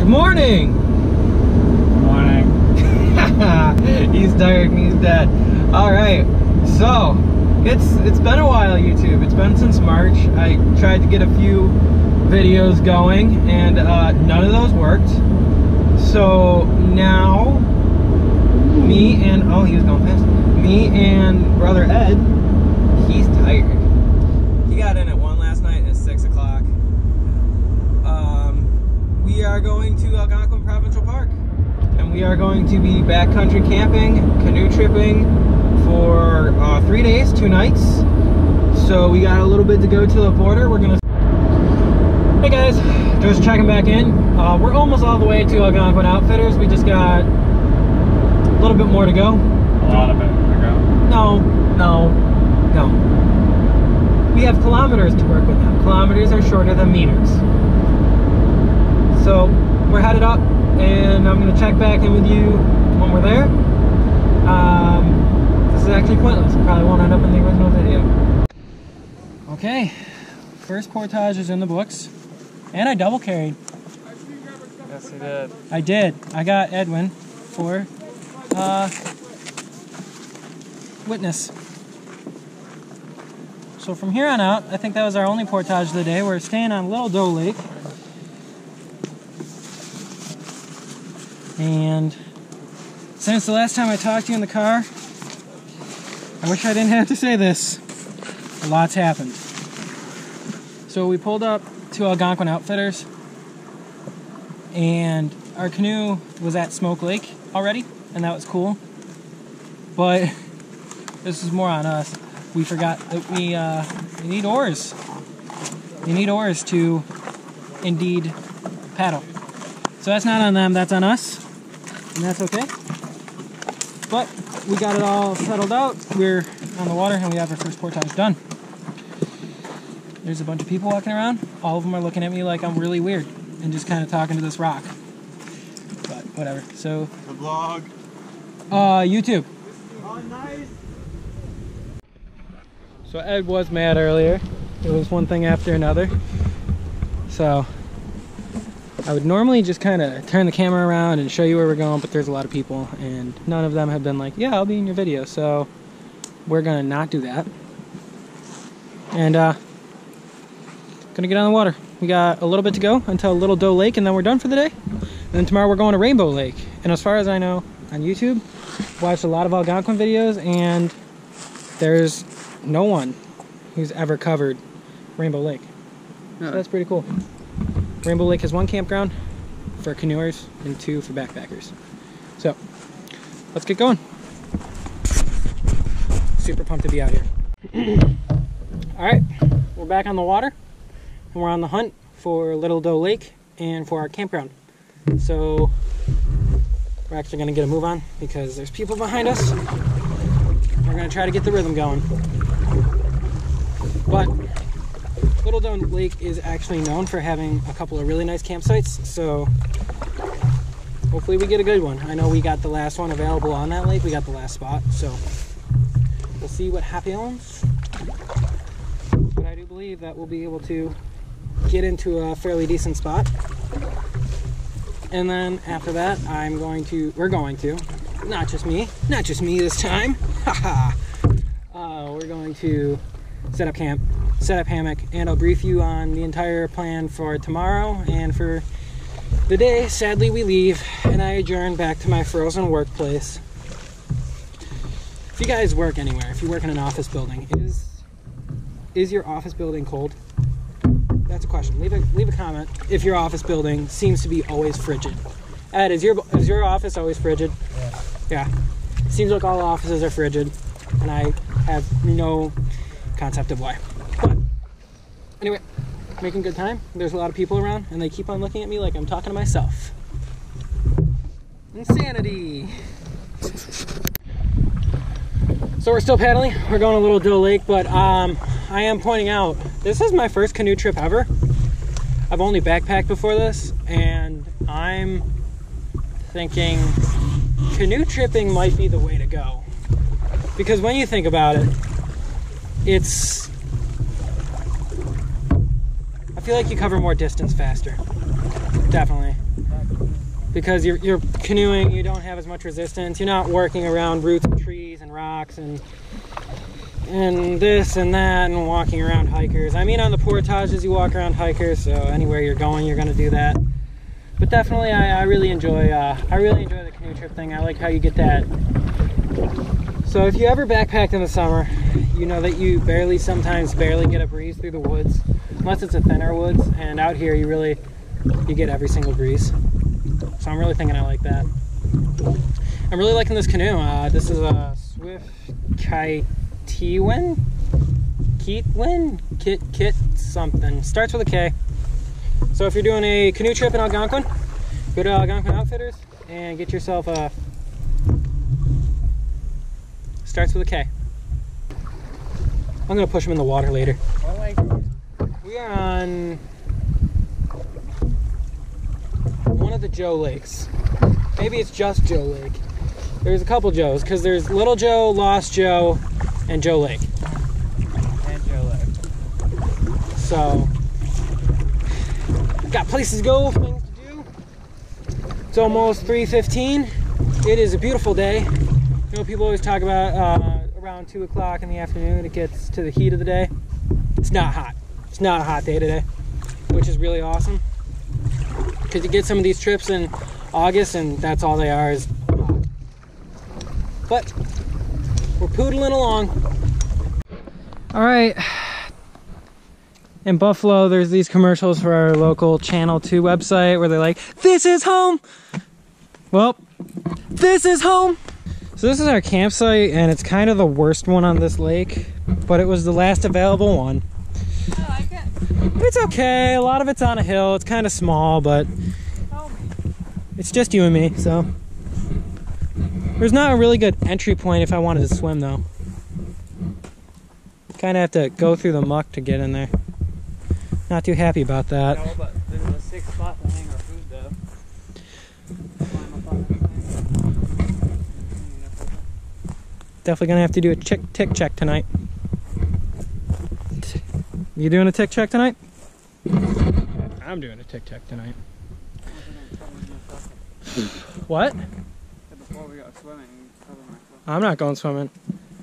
morning! Morning. He's tired and he's dead. Alright, so it's been a while, YouTube. It's been since March. I tried to get a few videos going and none of those worked. So now me and he was going fast. Me and brother Ed, he's tired. He got in at 1 last night at 6 o'clock. We are going to Algonquin Provincial Park, and we are going to be backcountry camping, canoe tripping for 3 days, 2 nights. So we got a little bit to go to the border. We're gonna. Hey guys, just checking back in. We're almost all the way to Algonquin Outfitters. We just got a little bit more to go. A lot of it to go. No. We have kilometers to work with now. Kilometers are shorter than meters. So we're headed up, and I'm gonna check back in with you when we're there. This is actually pointless. It probably won't end up in the original video. Okay, first portage is in the books, and I double carried. Yes, you did. I did. I got Edwin for witness. So from here on out, I think that was our only portage of the day. We're staying on Little Doe Lake. And since the last time I talked to you in the car, I wish I didn't have to say this, a lot's happened. So we pulled up to Algonquin Outfitters, and our canoe was at Smoke Lake already, and that was cool. But this is more on us. We forgot that we need oars. We need oars to indeed paddle. So that's not on them, that's on us. And that's okay. But we got it all settled out. We're on the water and we have our first portage done. There's a bunch of people walking around. All of them are looking at me like I'm really weird and just kind of talking to this rock. But whatever. So The vlog. YouTube. Oh, nice. So Ed was mad earlier. It was one thing after another. So I would normally just kind of turn the camera around and show you where we're going, but there's a lot of people and none of them have been like, yeah, I'll be in your video. So we're gonna not do that. And gonna get on the water. We got a little bit to go until Little Doe Lake, and then we're done for the day. And then tomorrow we're going to Rainbow Lake. And as far as I know, on YouTube, watched a lot of Algonquin videos, and there's no one who's ever covered Rainbow Lake. So that's pretty cool. Rainbow Lake has 1 campground for canoers and 2 for backpackers. So let's get going. Super pumped to be out here. Alright, we're back on the water, and we're on the hunt for Little Doe Lake and for our campground. So we're actually going to get a move on because there's people behind us. We're going to try to get the rhythm going. But Little Doe Lake is actually known for having a couple of really nice campsites, so hopefully we get a good one. I know we got the last one available on that lake. We got the last spot, so we'll see what happens. But I do believe that we'll be able to get into a fairly decent spot. And then after that, we're going to, not just me this time, we're going to set up camp, set up hammock, and I'll brief you on the entire plan for tomorrow and for the day. Sadly, we leave, and I adjourn back to my frozen workplace. If you guys work anywhere, if you work in an office building, is your office building cold? That's a question. Leave a comment if your office building seems to be always frigid. Ed, is your office always frigid? Yeah. Seems like all offices are frigid, and I have no concept of why. But anyway, making good time. There's a lot of people around, and they keep on looking at me like I'm talking to myself. Insanity. So we're still paddling. We're going to Little Doe Lake, but I am pointing out, this is my first canoe trip ever. I've only backpacked before this, and I'm thinking canoe tripping might be the way to go. Because when you think about it, I feel like you cover more distance faster. Definitely. because you're canoeing, you don't have as much resistance. You're not working around roots of trees and rocks and this and that and walking around hikers. I mean, on the portages you walk around hikers, so anywhere you're going you're going to do that. But definitely I really enjoy the canoe trip thing. I like how you get that. So if you ever backpacked in the summer, you know that you sometimes barely get a breeze through the woods, unless it's a thinner woods, and out here you get every single breeze. So I'm really thinking I like that. I'm really liking this canoe. This is a Swift Kitwin Kit something. Starts with a K. So if you're doing a canoe trip in Algonquin, go to Algonquin Outfitters and get yourself a. Starts with a K. I'm gonna push them in the water later. What lake are we on? We are on one of the Joe Lakes. Maybe it's just Joe Lake. There's a couple Joes, because there's Little Joe, Lost Joe, and Joe Lake. And Joe Lake. So, got places to go, things to do. It's almost 3:15. It is a beautiful day. You know, people always talk about around 2 o'clock in the afternoon, it gets to the heat of the day. It's not hot. It's not a hot day today, which is really awesome. Because you get some of these trips in August and that's all they are, is hot. But we're poodling along. All right. In Buffalo, there's these commercials for our local Channel 2 website where they're like, "This is home." Well, this is home. So this is our campsite, and it's kind of the worst one on this lake, but it was the last available one. I like it. It's okay. A lot of it's on a hill. It's kind of small, but it's just you and me, so. There's not a really good entry point if I wanted to swim, though. Kind of have to go through the muck to get in there. Not too happy about that. No, but there's a sick spot to hang our food, though. Climb up on that thing. Definitely gonna have to do a tick check tonight. You doing a tick check tonight? I'm doing a tick check tonight. What? Before we go swimming, cover myself. I'm not going swimming.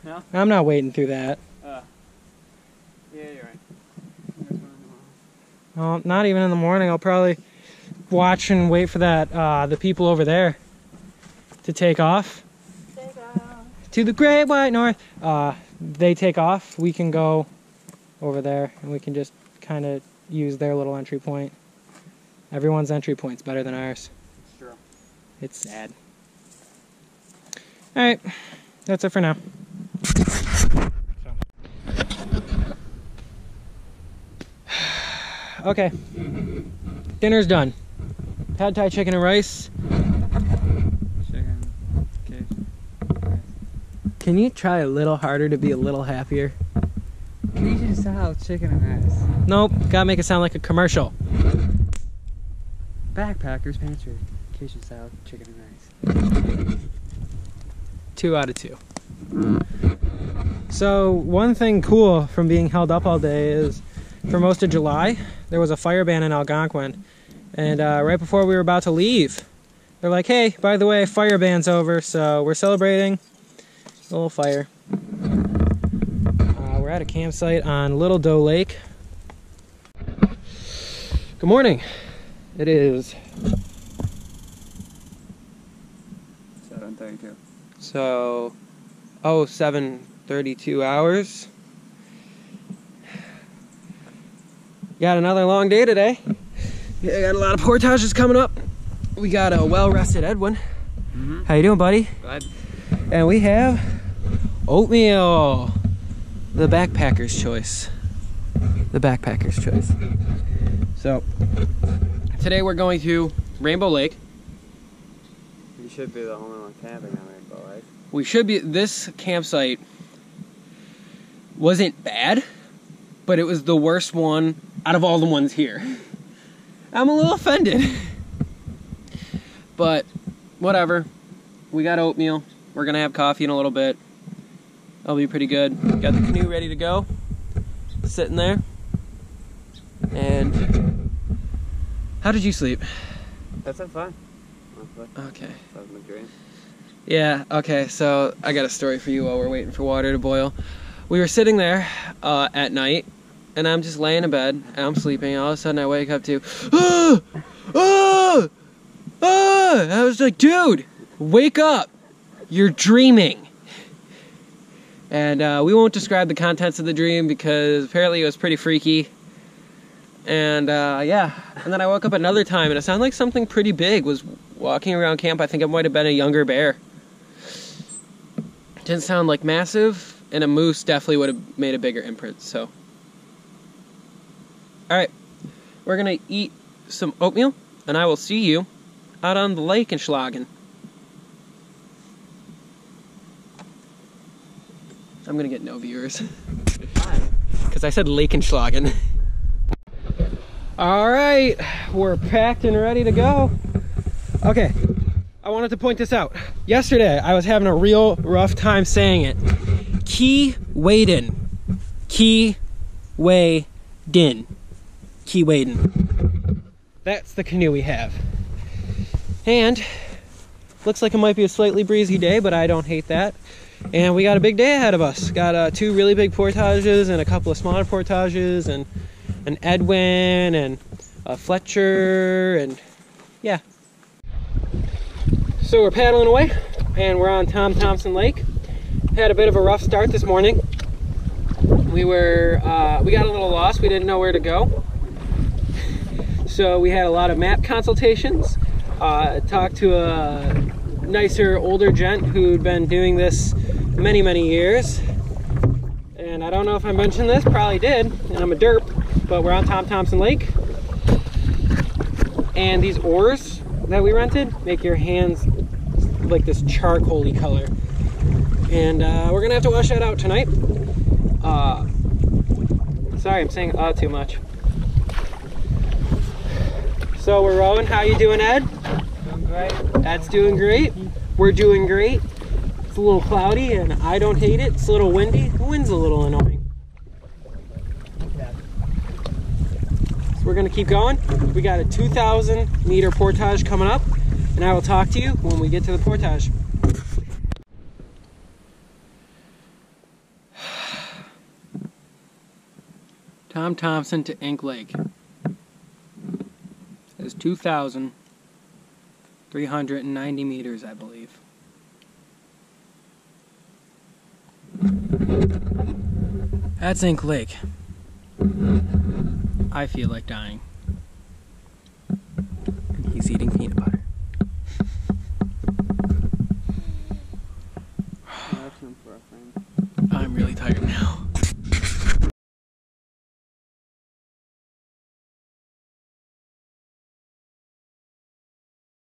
No? I'm not wading through that. Yeah, you're right. Well, not even in the morning. I'll probably watch and wait for that the people over there to take off. To the Great White North. They take off. We can go over there and we can just kind of use their little entry point. Everyone's entry point's better than ours. Sure. It's sad. All right, that's it for now. Okay, dinner's done. Pad Thai chicken and rice. Chicken. Okay. Can you try a little harder to be a little happier? Cajun style chicken and rice. Nope, gotta make it sound like a commercial. Backpackers Pantry. Cajun style chicken and rice. 2 out of 2. So one thing cool from being held up all day is for most of July, there was a fire ban in Algonquin. And right before we were about to leave, they're like, hey, by the way, fire ban's over, so we're celebrating a little fire. We're at a campsite on Little Doe Lake. Good morning. It is 7:32. so 7:32 hours. Got another long day today. Yeah, got a lot of portages coming up. We got a well-rested Edwin. Mm-hmm. How you doing, buddy? Glad. And we have oatmeal, the backpacker's choice. The backpacker's choice. So today we're going to Rainbow Lake. You should be the only one camping on Rainbow Lake. We should be. This campsite wasn't bad, but it was the worst one out of all the ones here. I'm a little offended. But whatever. We got oatmeal. We're gonna have coffee in a little bit. That'll be pretty good. Got the canoe ready to go. Sitting there. And how did you sleep? That's fine. honestly. Okay. That was my dream. Yeah, okay, so I got a story for you while we're waiting for water to boil. We were sitting there at night, and I'm just laying in bed, and I'm sleeping, and all of a sudden I wake up to, ah! Ah! Ah! I was like, dude, wake up! You're dreaming! And we won't describe the contents of the dream because apparently it was pretty freaky. And yeah, and then I woke up another time, and it sounded like something pretty big was walking around camp. I think it might have been a younger bear. Didn't sound like massive, and a moose definitely would have made a bigger imprint, so. Alright, we're gonna eat some oatmeal, and I will see you out on the lake in Schlagen. I'm gonna get no viewers. Because I said Lake in Schlagen. Alright, we're packed and ready to go. Okay, I wanted to point this out. Yesterday, I was having a real rough time saying it. Keewaydin. Keewaydin. Keewaydin. That's the canoe we have. And, looks like it might be a slightly breezy day, but I don't hate that. And we got a big day ahead of us. Got 2 really big portages and a couple of smaller portages and an Edwin and a Fletcher and yeah. So we're paddling away and we're on Tom Thompson Lake. Had a bit of a rough start this morning. We got a little lost. We didn't know where to go. So we had a lot of map consultations. Talked to a nicer older gent who'd been doing this many years. And I don't know if I mentioned this, probably did, and I'm a derp, but we're on Tom Thompson Lake. And these oars that we rented make your hands like this charcoaly color. And we're gonna have to wash that out tonight. Sorry, I'm saying too much. So we're rowing. How you doing, Ed? Doing great. Ed's doing great. We're doing great. It's a little cloudy and I don't hate it. It's a little windy. The wind's a little annoying. So we're gonna keep going. We got a 2,000 meter portage coming up and I will talk to you when we get to the portage. Tom Thompson to Ink Lake. It's 2,390 meters, I believe. That's Ink Lake. I feel like dying. And he's eating peanut butter. I'm really tired now.